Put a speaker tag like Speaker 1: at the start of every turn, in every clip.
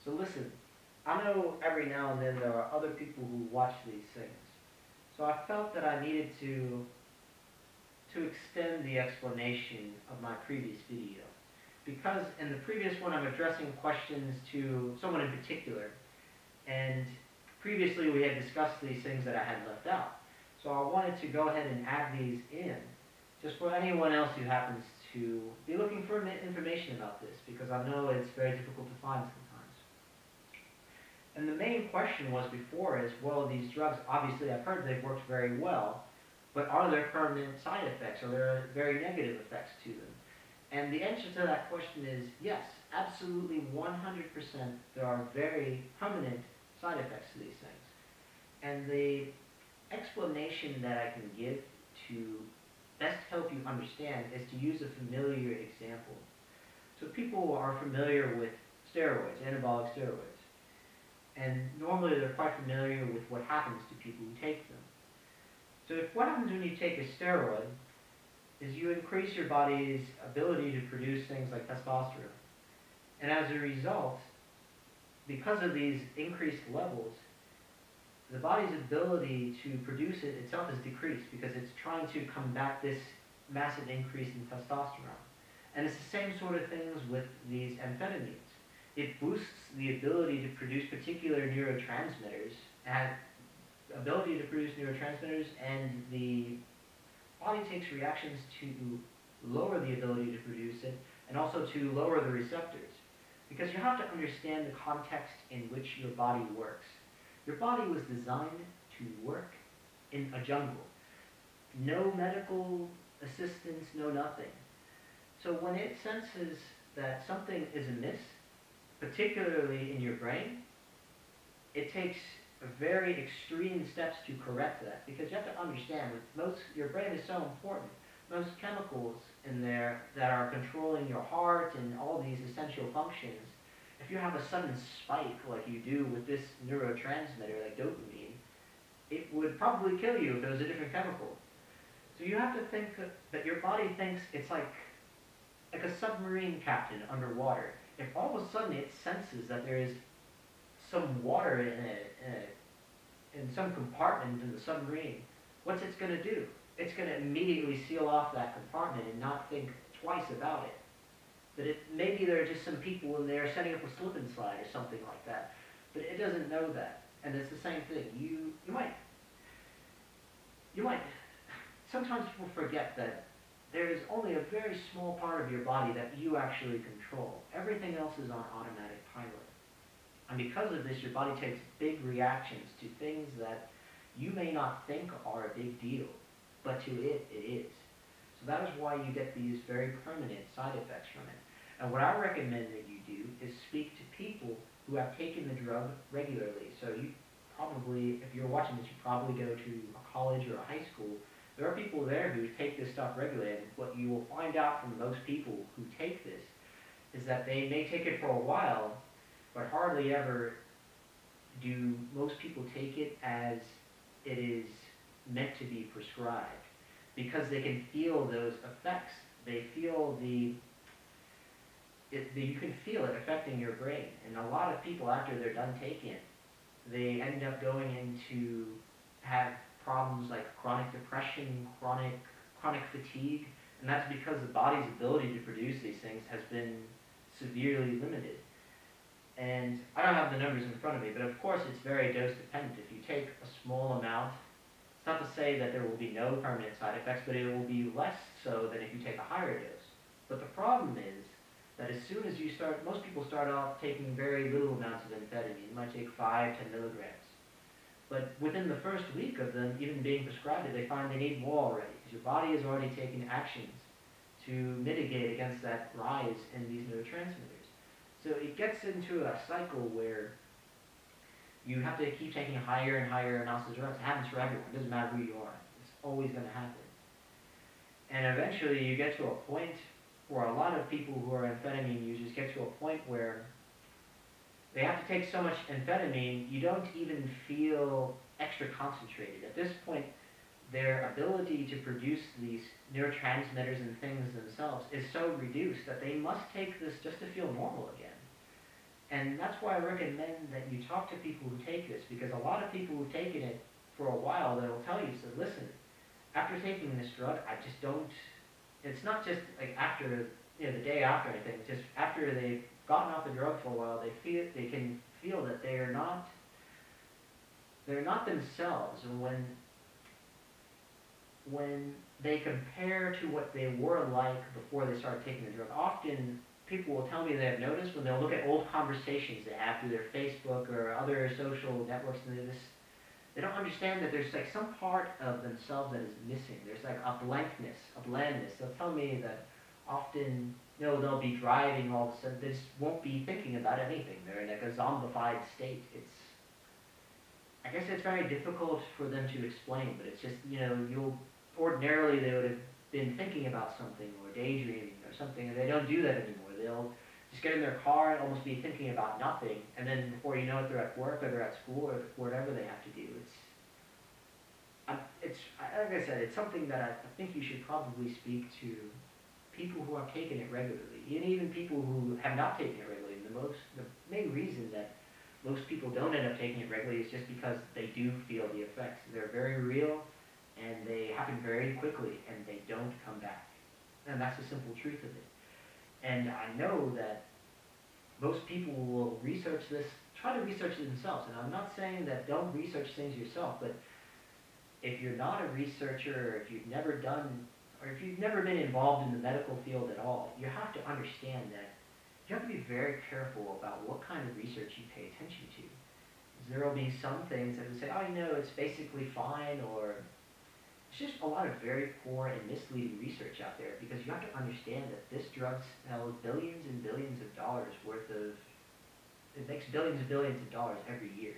Speaker 1: So listen, I know every now and then there are other people who watch these things. So I felt that I needed to extend the explanation of my previous video. Because in the previous one I'm addressing questions to someone in particular, and previously we had discussed these things that I had left out. So I wanted to go ahead and add these in, just for anyone else who happens to be looking for information about this, because I know it's very difficult to find sometimes. And the main question was before is, well, these drugs, obviously I've heard they've worked very well, but are there permanent side effects? Are there very negative effects to them? And the answer to that question is yes, absolutely 100% there are very permanent side effects to these things. And the explanation that I can give to best help you understand is to use a familiar example. So people are familiar with steroids, anabolic steroids. And normally they're quite familiar with what happens to people who take them. So if what happens when you take a steroid is you increase your body's ability to produce things like testosterone. And as a result, because of these increased levels, the body's ability to produce it itself is decreased because it's trying to combat this massive increase in testosterone. And it's the same sort of things with these amphetamines. It boosts the ability to produce particular neurotransmitters, and the body takes reactions to lower the ability to produce it and also to lower the receptors. Because you have to understand the context in which your body works. Your body was designed to work in a jungle. No medical assistance, no nothing. So when it senses that something is amiss, particularly in your brain, it takes very extreme steps to correct that, because you have to understand that your brain is so important. Most chemicals in there that are controlling your heart and all these essential functions, if you have a sudden spike like you do with this neurotransmitter like dopamine, it would probably kill you if it was a different chemical. So you have to think that your body thinks it's like a submarine captain underwater. If all of a sudden it senses that there is some water in some compartment in the submarine, what's it going to do? It's going to immediately seal off that compartment and not think twice about it. That maybe there are just some people in there setting up a slip and slide or something like that. But it doesn't know that. And it's the same thing. You might, sometimes people forget that there is only a very small part of your body that you actually control. Everything else is on automatic pilot. And because of this, your body takes big reactions to things that you may not think are a big deal, but to it, it is. So that is why you get these very permanent side effects from it. And what I recommend that you do is speak to people who have taken the drug regularly. So you probably, if you're watching this, you probably go to a college or a high school. There are people there who take this stuff regularly, and what you will find out from most people who take this is that they may take it for a while, but hardly ever do most people take it as it is meant to be prescribed, because they can feel those effects. They feel you can feel it affecting your brain. And a lot of people, after they're done taking it, they end up going into have problems like chronic depression, chronic fatigue, and that's because the body's ability to produce these things has been severely limited. And I don't have the numbers in front of me, but of course it's very dose dependent. If you take a small amount, it's not to say that there will be no permanent side effects, but it will be less so than if you take a higher dose. But the problem is that as soon as you start, most people start off taking very little amounts of amphetamine. You might take 5, 10 milligrams. But within the first week of them even being prescribed it, they find they need more already, because your body has already taken actions to mitigate against that rise in these neurotransmitters. So it gets into a cycle where you have to keep taking higher and higher amounts of drugs. It happens for everyone. It doesn't matter who you are. It's always going to happen. And eventually you get to a point, or a lot of people who are amphetamine users get to a point where they have to take so much amphetamine, you don't even feel extra concentrated. At this point, their ability to produce these neurotransmitters and things themselves is so reduced that they must take this just to feel normal again. And that's why I recommend that you talk to people who take this, because a lot of people who've taken it for a while, they'll tell you, so listen, after taking this drug, I just don't, it's not just like after, the day after anything, it's just after they've gotten off the drug for a while, they can feel that they're not themselves. And when they compare to what they were like before they started taking the drug, often people will tell me they have noticed when they'll look at old conversations they have through their Facebook or other social networks, and they don't understand that there's like some part of themselves that is missing. There's like a blankness, a blandness. They'll tell me that often, they'll be driving all of a sudden, they just won't be thinking about anything. They're in like a zombified state. I guess it's very difficult for them to explain, but it's just, ordinarily they would have been thinking about something or daydreaming or something, and they don't do that anymore. They'll just get in their car and almost be thinking about nothing, and then before you know it, they're at work or they're at school or whatever they have to do. It's like I said, it's something that I think you should probably speak to people who have taken it regularly, and even people who have not taken it regularly. The main reason that most people don't end up taking it regularly is just because they do feel the effects. They're very real, and they happen very quickly, and they don't come back. And that's the simple truth of it. And I know that most people will research this, try to research it themselves. And I'm not saying that don't research things yourself, but if you're not a researcher, or if you've never been involved in the medical field at all, you have to understand that you have to be very careful about what kind of research you pay attention to. There will be some things that will say, oh, it's basically fine, or it's just a lot of very poor and misleading research out there, because you have to understand that this drug sells billions and billions of dollars worth of, it makes billions and billions of dollars every year.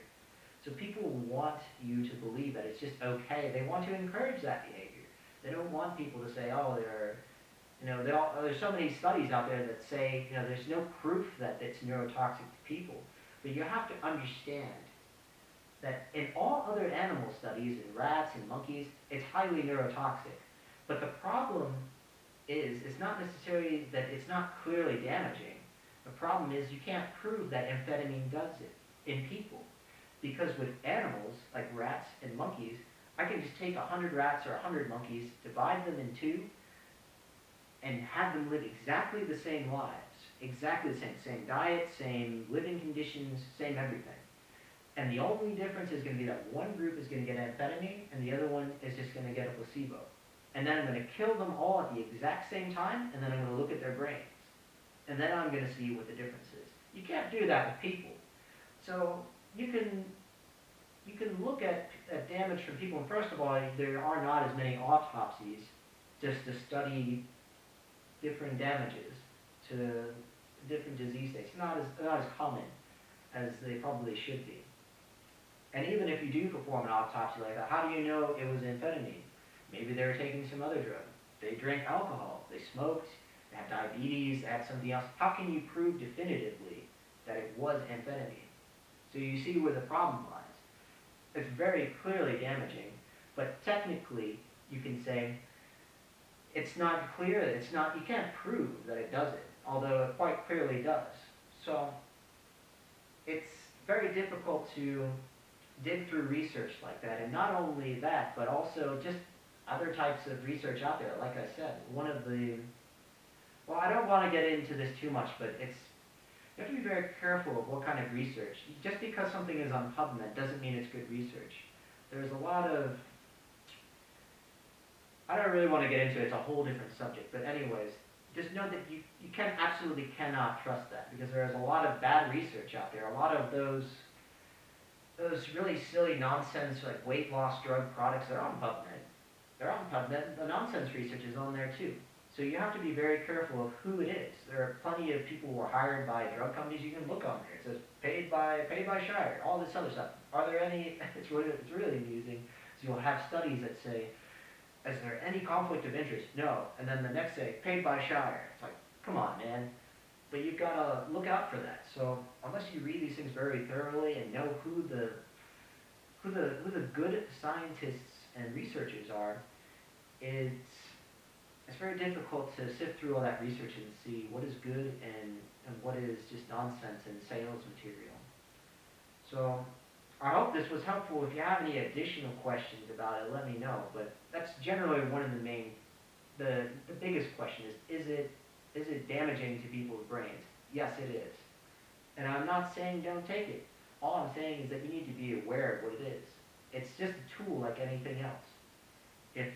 Speaker 1: So people want you to believe that it's just okay. They want to encourage that behavior. They don't want people to say, oh, there's so many studies out there that say, there's no proof that it's neurotoxic to people. But you have to understand that in all other animal studies, in rats and monkeys, it's highly neurotoxic. But the problem is, it's not necessarily that it's not clearly damaging. The problem is you can't prove that amphetamine does it in people. Because with animals, like rats and monkeys, I can just take 100 rats or 100 monkeys, divide them in two, and have them live exactly the same lives. Exactly the same diet, same living conditions, same everything. And the only difference is going to be that one group is going to get amphetamine, and the other one is just going to get a placebo. And then I'm going to kill them all at the exact same time, and then I'm going to look at their brains. And then I'm going to see what the difference is. You can't do that with people. So you can look at damage from people, and first of all, there are not as many autopsies just to study different damages to different disease states. Not as common as they probably should be. And even if you do perform an autopsy like that, how do you know it was amphetamine? Maybe they were taking some other drug. They drank alcohol, they smoked, they had diabetes, they had something else. How can you prove definitively that it was amphetamine? So you see where the problem lies. It's very clearly damaging, but technically you can say it's not clear, you can't prove that it does it, although it quite clearly does. So it's very difficult to dig through research like that, and not only that, but also just other types of research out there. Like I said, I don't want to get into this too much, but you have to be very careful of what kind of research. Just because something is on PubMed doesn't mean it's good research. There's a lot of, I don't really want to get into it, it's a whole different subject, but anyways, just know that you absolutely cannot trust that, because there is a lot of bad research out there, a lot of those really silly nonsense like weight loss drug products that are on PubMed. They're on PubMed, the nonsense research is on there too. So you have to be very careful of who it is. There are plenty of people who are hired by drug companies. You can look on there. It says paid by Shire, all this other stuff. Are there any? It's really amusing. So you'll have studies that say, is there any conflict of interest? No. And then the next say paid by Shire. It's like, come on, man. But you've got to look out for that. So unless you read these things very thoroughly and know who the good scientists and researchers are, it's very difficult to sift through all that research and see what is good and and what is just nonsense and sales material. So I hope this was helpful. If you have any additional questions about it, let me know. But that's generally one of the main, the biggest question is it damaging to people's brains? Yes, it is. And I'm not saying don't take it. All I'm saying is that you need to be aware of what it is. It's just a tool like anything else. If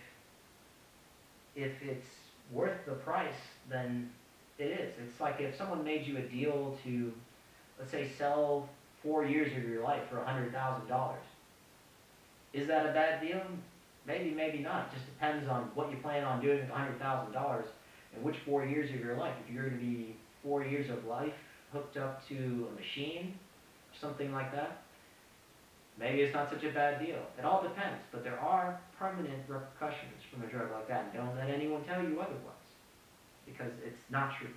Speaker 1: it's worth the price, then it is. It's like if someone made you a deal to, let's say, sell 4 years of your life for $100,000. Is that a bad deal? Maybe, maybe not. It just depends on what you plan on doing with $100,000 and which 4 years of your life. If you're going to be 4 years of life hooked up to a machine, or something like that, maybe it's not such a bad deal. It all depends, but there are permanent repercussions from a drug like that. And don't let anyone tell you otherwise, because it's not true.